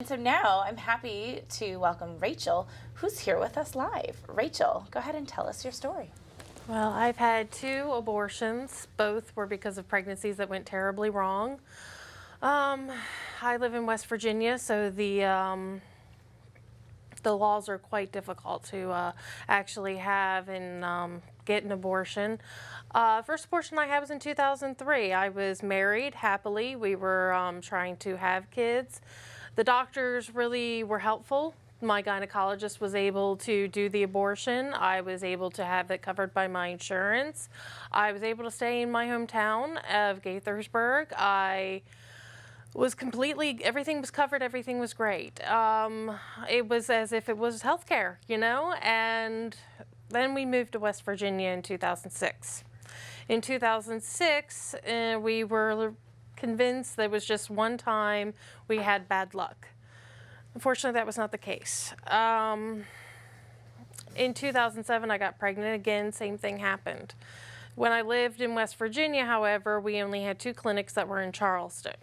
And so now I'm happy to welcome Rachel, who's here with us live. Rachel, go ahead and tell us your story. Well, I've had 2 abortions. Both were because of pregnancies that went terribly wrong. I live in West Virginia, so the laws are quite difficult to actually have and get an abortion. First abortion I had was in 2003. I was married happily. We were trying to have kids. The doctors really were helpful. My gynecologist was able to do the abortion. I was able to have it covered by my insurance. I was able to stay in my hometown of Gaithersburg. I was completely, everything was covered, everything was great. It was as if it was healthcare, you know, and then we moved to West Virginia in 2006. In 2006, we were convinced there was just one time we had bad luck. Unfortunately, that was not the case. In 2007, I got pregnant again, same thing happened. When I lived in West Virginia, however, we only had 2 clinics that were in Charleston.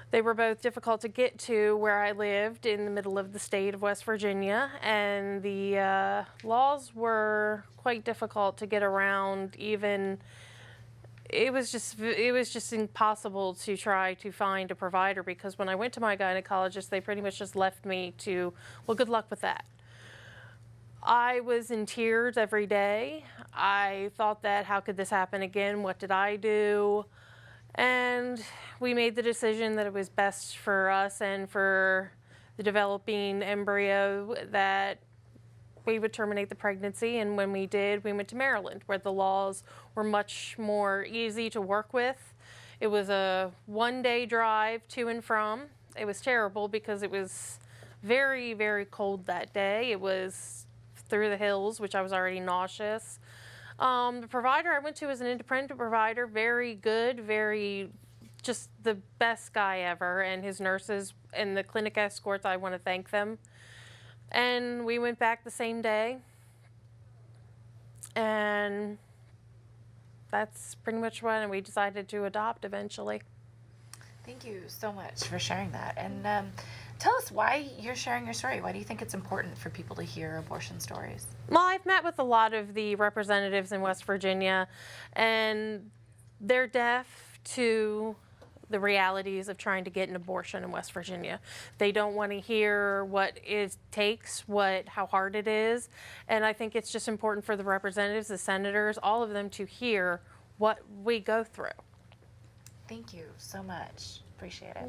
They were both difficult to get to where I lived in the middle of the state of West Virginia, and the laws were quite difficult to get around. Even it was just impossible to try to find a provider, because when I went to my gynecologist, they pretty much just left me to, well, good luck with that. I was in tears every day. I thought that, how could this happen again? What did I do? And we made the decision that it was best for us and for the developing embryo that we would terminate the pregnancy. And when we did, we went to Maryland, where the laws were much more easy to work with. It was a 1-day drive to and from. It was terrible because it was very, very cold that day. It was through the hills, which I was already nauseous. The provider I went to was an independent provider, very good, just the best guy ever, and his nurses and the clinic escorts, I want to thank them. And we went back the same day, and that's pretty much when we decided to adopt eventually. Thank you so much for sharing that. And tell us why you're sharing your story. Why do you think it's important for people to hear abortion stories? Well, I've met with a lot of the representatives in West Virginia, and they're deaf to the realities of trying to get an abortion in West Virginia. They don't want to hear what it takes, how hard it is, and I think it's just important for the representatives, the senators, all of them to hear what we go through. Thank you so much. Appreciate it.